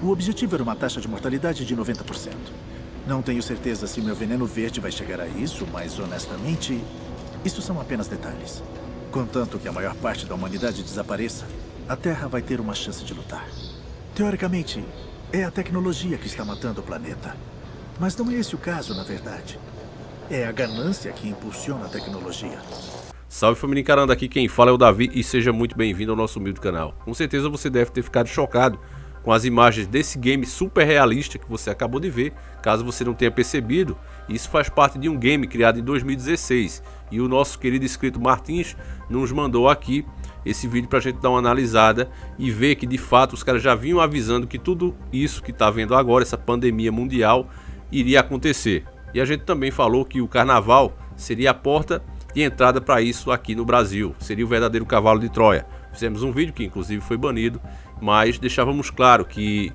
O objetivo era uma taxa de mortalidade de 90%. Não tenho certeza se o meu veneno verde vai chegar a isso, mas honestamente, isso são apenas detalhes. Contanto que a maior parte da humanidade desapareça, a Terra vai ter uma chance de lutar. Teoricamente, é a tecnologia que está matando o planeta. Mas não é esse o caso, na verdade. É a ganância que impulsiona a tecnologia. Salve família encarando, aqui quem fala é o Davi e seja muito bem-vindo ao nosso humilde canal. Com certeza você deve ter ficado chocado com as imagens desse game super realista que você acabou de ver. Caso você não tenha percebido, isso faz parte de um game criado em 2016 e o nosso querido inscrito Martins nos mandou aqui esse vídeo pra gente dar uma analisada e ver que de fato os caras já vinham avisando que tudo isso que tá vendo agora, essa pandemia mundial, iria acontecer. E a gente também falou que o carnaval seria a porta de entrada para isso aqui no Brasil, seria o verdadeiro cavalo de Troia. Fizemos um vídeo que inclusive foi banido, mas deixávamos claro que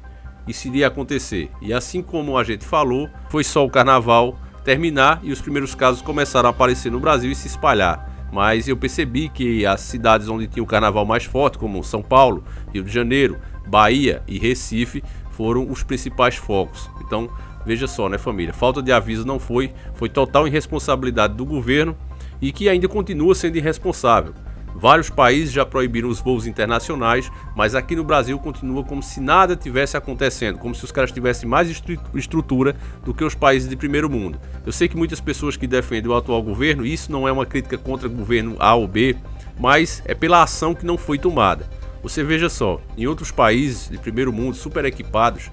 isso iria acontecer. E assim como a gente falou, foi só o carnaval terminar e os primeiros casos começaram a aparecer no Brasil e se espalhar. Mas eu percebi que as cidades onde tinha o carnaval mais forte, como São Paulo, Rio de Janeiro, Bahia e Recife, foram os principais focos. Então veja só, né família, falta de aviso não foi total irresponsabilidade do governo e que ainda continua sendo irresponsável. Vários países já proibiram os voos internacionais, mas aqui no Brasil continua como se nada tivesse acontecendo, como se os caras tivessem mais estrutura do que os países de primeiro mundo. Eu sei que muitas pessoas que defendem o atual governo, e isso não é uma crítica contra o governo A ou B, mas é pela ação que não foi tomada. Você veja só, em outros países de primeiro mundo, super equipados,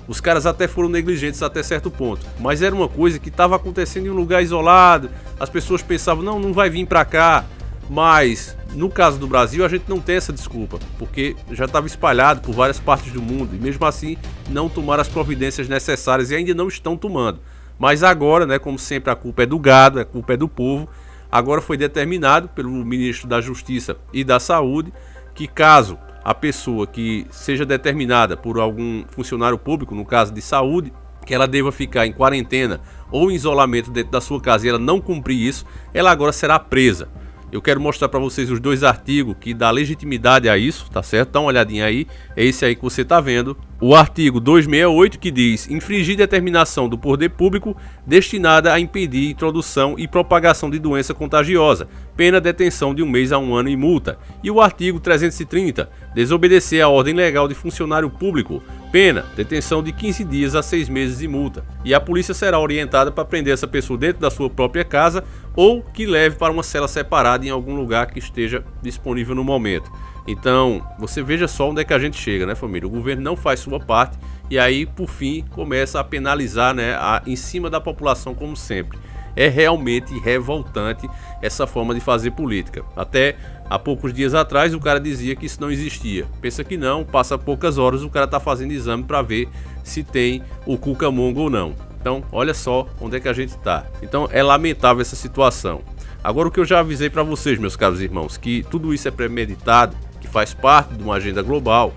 os caras até foram negligentes até certo ponto, mas era uma coisa que estava acontecendo em um lugar isolado, as pessoas pensavam, não vai vir para cá, mas no caso do Brasil a gente não tem essa desculpa, porque já estava espalhado por várias partes do mundo e mesmo assim não tomaram as providências necessárias e ainda não estão tomando. Mas agora, né, como sempre, a culpa é do gado, a culpa é do povo. Agora foi determinado pelo ministro da Justiça e da Saúde que caso a pessoa que seja determinada por algum funcionário público, no caso de saúde, que ela deva ficar em quarentena ou em isolamento dentro da sua casa e ela não cumprir isso, ela agora será presa. Eu quero mostrar para vocês os dois artigos que dá legitimidade a isso, tá certo? Dá uma olhadinha aí, é esse aí que você tá vendo. O artigo 268 que diz: infringir determinação do poder público destinada a impedir introdução e propagação de doença contagiosa, pena detenção de 1 mês a 1 ano e multa. E o artigo 330, desobedecer a ordem legal de funcionário público, pena detenção de 15 dias a 6 meses e multa. E a polícia será orientada para prender essa pessoa dentro da sua própria casa ou que leve para uma cela separada em algum lugar que esteja disponível no momento. Então, você veja só onde é que a gente chega, né família? O governo não faz sua parte e aí, por fim, começa a penalizar, né, em cima da população como sempre. É realmente revoltante essa forma de fazer política. Até há poucos dias atrás o cara dizia que isso não existia. Pensa que não, passa poucas horas o cara tá fazendo exame para ver se tem o cucamonga ou não. Então, olha só onde é que a gente tá. Então, é lamentável essa situação. Agora, o que eu já avisei para vocês, meus caros irmãos, que tudo isso é premeditado, que faz parte de uma agenda global,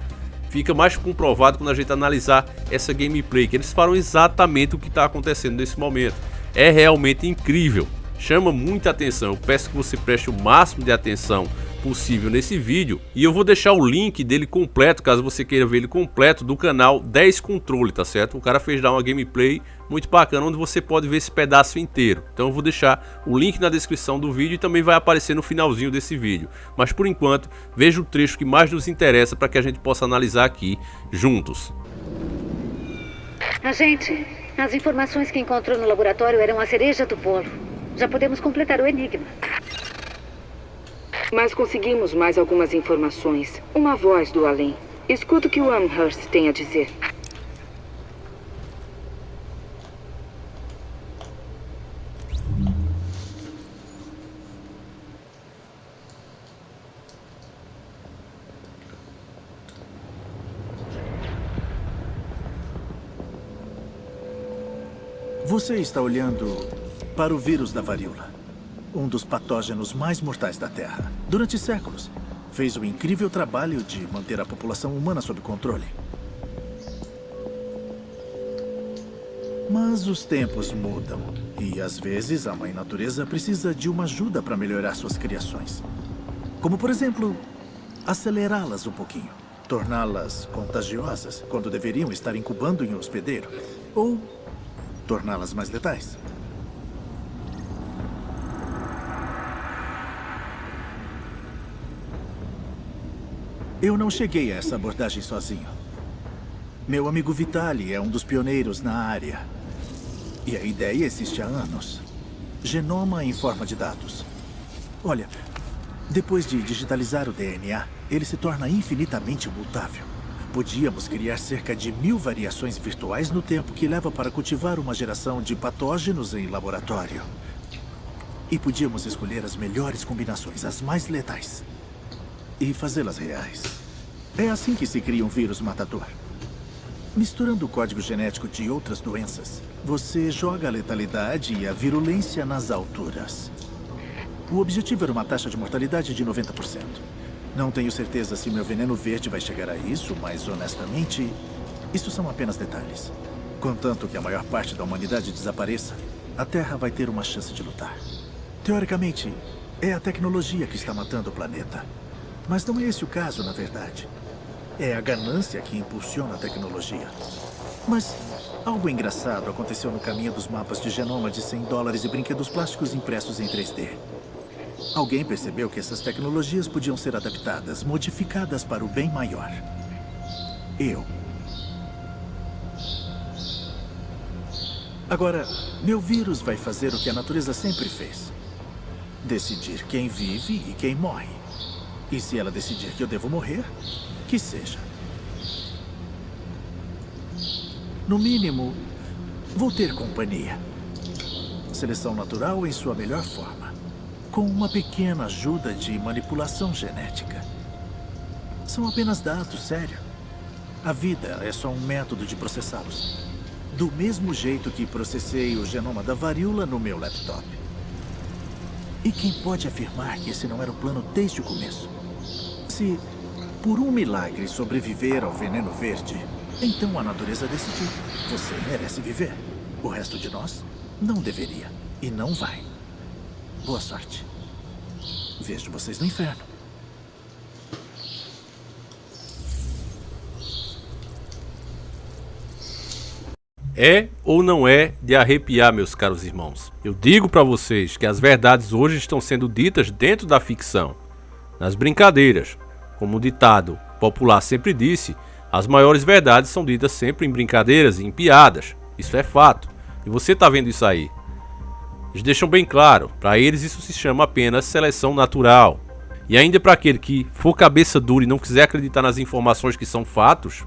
fica mais comprovado quando a gente analisar essa gameplay, que eles falam exatamente o que está acontecendo nesse momento. É realmente incrível, chama muita atenção. Eu peço que você preste o máximo de atenção possível nesse vídeo e eu vou deixar o link dele completo, caso você queira ver ele completo, do canal 10 Controle, tá certo? O cara fez lá uma gameplay muito bacana onde você pode ver esse pedaço inteiro. Então eu vou deixar o link na descrição do vídeo e também vai aparecer no finalzinho desse vídeo. Mas por enquanto, veja o trecho que mais nos interessa para que a gente possa analisar aqui juntos. Agente, as informações que encontrou no laboratório eram a cereja do bolo. Já podemos completar o enigma. Mas conseguimos mais algumas informações. Uma voz do além. Escuta o que o Amherst tem a dizer. Você está olhando para o vírus da varíola, um dos patógenos mais mortais da Terra. Durante séculos, fez o incrível trabalho de manter a população humana sob controle. Mas os tempos mudam e, às vezes, a mãe natureza precisa de uma ajuda para melhorar suas criações. Como, por exemplo, acelerá-las um pouquinho. torná-las contagiosas quando deveriam estar incubando em um hospedeiro, ou torná-las mais letais. Eu não cheguei a essa abordagem sozinho. Meu amigo Vitali é um dos pioneiros na área. E a ideia existe há anos. Genoma em forma de dados. Olha, depois de digitalizar o DNA, ele se torna infinitamente mutável. Podíamos criar cerca de 1000 variações virtuais no tempo que leva para cultivar uma geração de patógenos em laboratório. E podíamos escolher as melhores combinações, as mais letais, e fazê-las reais. É assim que se cria um vírus matador. Misturando o código genético de outras doenças, você joga a letalidade e a virulência nas alturas. O objetivo era uma taxa de mortalidade de 90%. Não tenho certeza se meu veneno verde vai chegar a isso, mas honestamente, isso são apenas detalhes. Contanto que a maior parte da humanidade desapareça, a Terra vai ter uma chance de lutar. Teoricamente, é a tecnologia que está matando o planeta. Mas não é esse o caso, na verdade. É a ganância que impulsiona a tecnologia. Mas algo engraçado aconteceu no caminho dos mapas de genoma de $100 e brinquedos plásticos impressos em 3D. Alguém percebeu que essas tecnologias podiam ser adaptadas, modificadas para o bem maior. Eu. Agora, meu vírus vai fazer o que a natureza sempre fez. Decidir quem vive e quem morre. E se ela decidir que eu devo morrer, que seja. No mínimo, vou ter companhia. Seleção natural em sua melhor forma. Com uma pequena ajuda de manipulação genética. São apenas dados, sério. A vida é só um método de processá-los. Do mesmo jeito que processei o genoma da varíola no meu laptop. E quem pode afirmar que esse não era o plano desde o começo? Se, por um milagre, sobreviver ao veneno verde, então a natureza decidiu. Você merece viver. O resto de nós não deveria. E não vai. Boa sorte. Vejo vocês no inferno. É ou não é de arrepiar, meus caros irmãos? Eu digo para vocês que as verdades hoje estão sendo ditas dentro da ficção, nas brincadeiras. Como o ditado popular sempre disse, as maiores verdades são ditas sempre em brincadeiras e em piadas. Isso é fato. E você tá vendo isso aí. Eles deixam bem claro, para eles isso se chama apenas seleção natural. E ainda para aquele que for cabeça dura e não quiser acreditar nas informações que são fatos,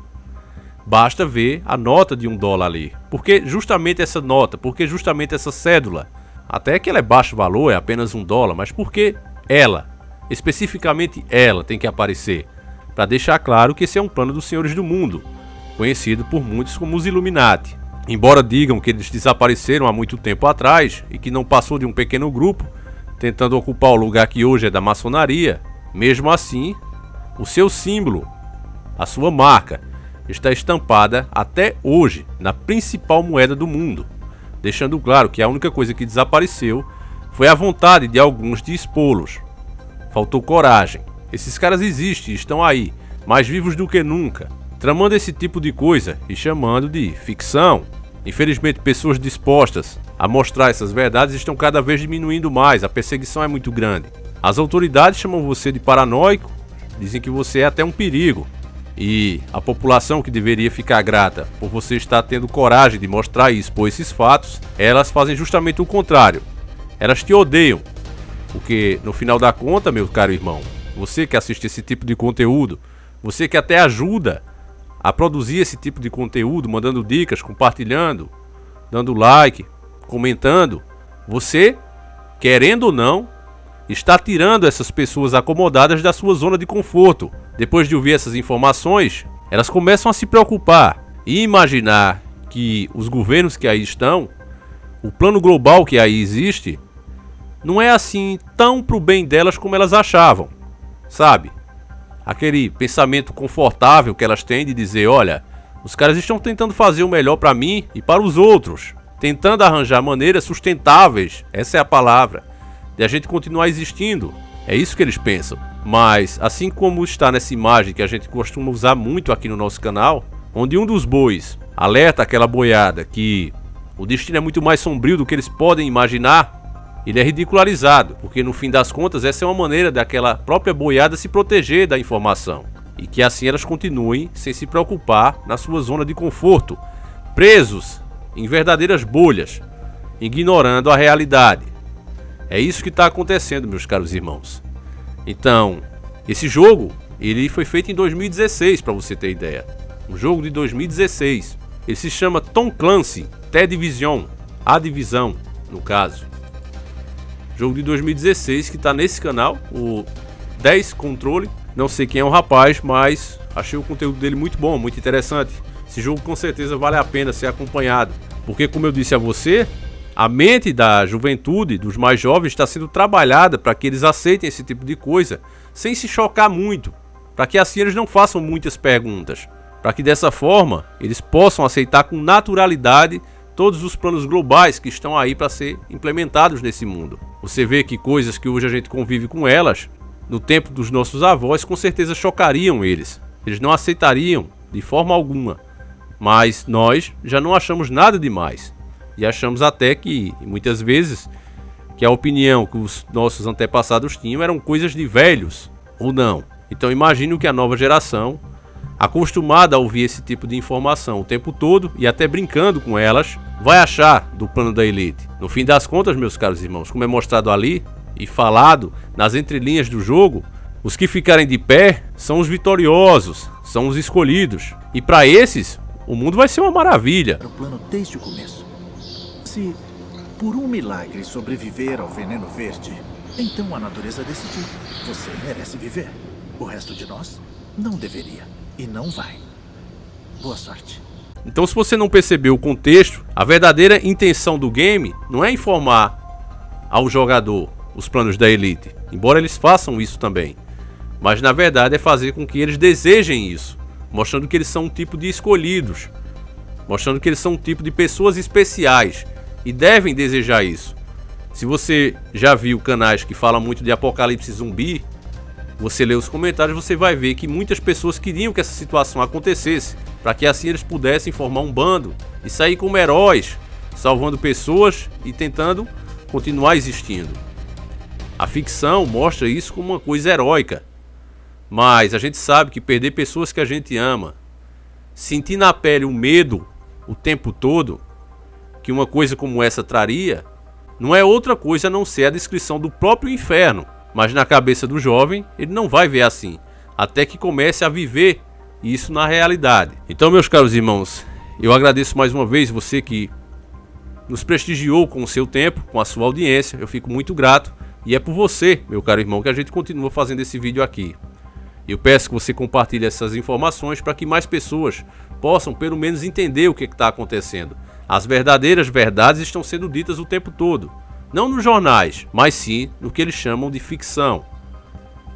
basta ver a nota de $1 ali. Porque justamente essa nota, porque justamente essa cédula, até que ela é baixo valor, é apenas $1, mas porque ela, especificamente ela, tem que aparecer? Para deixar claro que esse é um plano dos senhores do mundo, conhecido por muitos como os Illuminati. Embora digam que eles desapareceram há muito tempo atrás e que não passou de um pequeno grupo tentando ocupar o lugar que hoje é da maçonaria, mesmo assim, o seu símbolo, a sua marca, está estampada até hoje na principal moeda do mundo, deixando claro que a única coisa que desapareceu foi a vontade de alguns de expô-los. Faltou coragem. Esses caras existem e estão aí, mais vivos do que nunca, tramando esse tipo de coisa e chamando de ficção. Infelizmente, pessoas dispostas a mostrar essas verdades estão cada vez diminuindo mais, a perseguição é muito grande. As autoridades chamam você de paranoico, dizem que você é até um perigo. E a população que deveria ficar grata por você estar tendo coragem de mostrar e expor esses fatos, elas fazem justamente o contrário. Elas te odeiam, porque no final da conta, meu caro irmão, você que assiste esse tipo de conteúdo, você que até ajuda a produzir esse tipo de conteúdo, mandando dicas, compartilhando, dando like, comentando, você, querendo ou não, está tirando essas pessoas acomodadas da sua zona de conforto. Depois de ouvir essas informações, elas começam a se preocupar e imaginar que os governos que aí estão, o plano global que aí existe, não é assim tão pro bem delas como elas achavam, sabe? Aquele pensamento confortável que elas têm de dizer, olha, os caras estão tentando fazer o melhor para mim e para os outros, tentando arranjar maneiras sustentáveis, essa é a palavra, de a gente continuar existindo. É isso que eles pensam. Mas, assim como está nessa imagem que a gente costuma usar muito aqui no nosso canal, onde um dos bois alerta aquela boiada que o destino é muito mais sombrio do que eles podem imaginar, ele é ridicularizado, porque no fim das contas essa é uma maneira daquela própria boiada se proteger da informação, e que assim elas continuem sem se preocupar na sua zona de conforto, presos em verdadeiras bolhas, ignorando a realidade. É isso que está acontecendo, meus caros irmãos. Então, esse jogo, ele foi feito em 2016, para você ter ideia. Um jogo de 2016. Ele se chama Tom Clancy, The Division, A Divisão, no caso. Jogo de 2016 que está nesse canal, o 10 Controle. Não sei quem é o rapaz, mas achei o conteúdo dele muito bom, muito interessante. Esse jogo com certeza vale a pena ser acompanhado. Porque, como eu disse a você, a mente da juventude, dos mais jovens, está sendo trabalhada para que eles aceitem esse tipo de coisa, sem se chocar muito, para que assim eles não façam muitas perguntas, para que dessa forma eles possam aceitar com naturalidade todos os planos globais que estão aí para ser implementados nesse mundo. Você vê que coisas que hoje a gente convive com elas, no tempo dos nossos avós, com certeza chocariam eles. Eles não aceitariam de forma alguma, mas nós já não achamos nada demais. E achamos até que, muitas vezes, que a opinião que os nossos antepassados tinham eram coisas de velhos, ou não. Então imagine o que a nova geração, acostumada a ouvir esse tipo de informação o tempo todo, e até brincando com elas, vai achar do plano da elite. No fim das contas, meus caros irmãos, como é mostrado ali, e falado nas entrelinhas do jogo, os que ficarem de pé são os vitoriosos, são os escolhidos. E para esses, o mundo vai ser uma maravilha. Era o plano desde o começo. Se, por um milagre, sobreviver ao veneno verde, então a natureza decidiu. Você merece viver. O resto de nós não deveria. E não vai. Boa sorte. Então, se você não percebeu o contexto, a verdadeira intenção do game não é informar ao jogador os planos da elite, embora eles façam isso também. Mas, na verdade, é fazer com que eles desejem isso, mostrando que eles são um tipo de escolhidos, mostrando que eles são um tipo de pessoas especiais e devem desejar isso. Se você já viu canais que falam muito de apocalipse zumbi, você lê os comentários, você vai ver que muitas pessoas queriam que essa situação acontecesse, para que assim eles pudessem formar um bando e sair como heróis, salvando pessoas e tentando continuar existindo. A ficção mostra isso como uma coisa heróica, mas a gente sabe que perder pessoas que a gente ama, sentir na pele o medo o tempo todo, que uma coisa como essa traria, não é outra coisa a não ser a descrição do próprio inferno. Mas na cabeça do jovem, ele não vai ver assim, até que comece a viver isso na realidade. Então, meus caros irmãos, eu agradeço mais uma vez você que nos prestigiou com o seu tempo, com a sua audiência. Eu fico muito grato, e é por você, meu caro irmão, que a gente continua fazendo esse vídeo aqui. Eu peço que você compartilhe essas informações para que mais pessoas possam pelo menos entender o que está acontecendo. As verdadeiras verdades estão sendo ditas o tempo todo. Não nos jornais, mas sim no que eles chamam de ficção.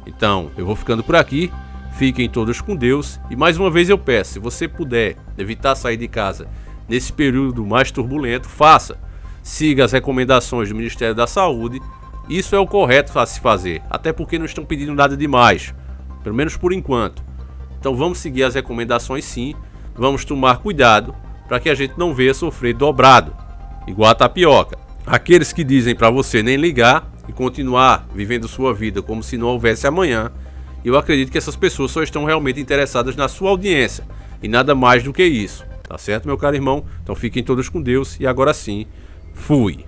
Então, eu vou ficando por aqui. Fiquem todos com Deus. E mais uma vez eu peço, se você puder evitar sair de casa nesse período mais turbulento, faça. Siga as recomendações do Ministério da Saúde. Isso é o correto a se fazer. Até porque não estão pedindo nada demais. Pelo menos por enquanto. Então vamos seguir as recomendações sim. Vamos tomar cuidado para que a gente não venha sofrer dobrado, igual a tapioca. Aqueles que dizem para você nem ligar e continuar vivendo sua vida como se não houvesse amanhã, eu acredito que essas pessoas só estão realmente interessadas na sua audiência e nada mais do que isso. Tá certo, meu caro irmão? Então fiquem todos com Deus e agora sim, fui!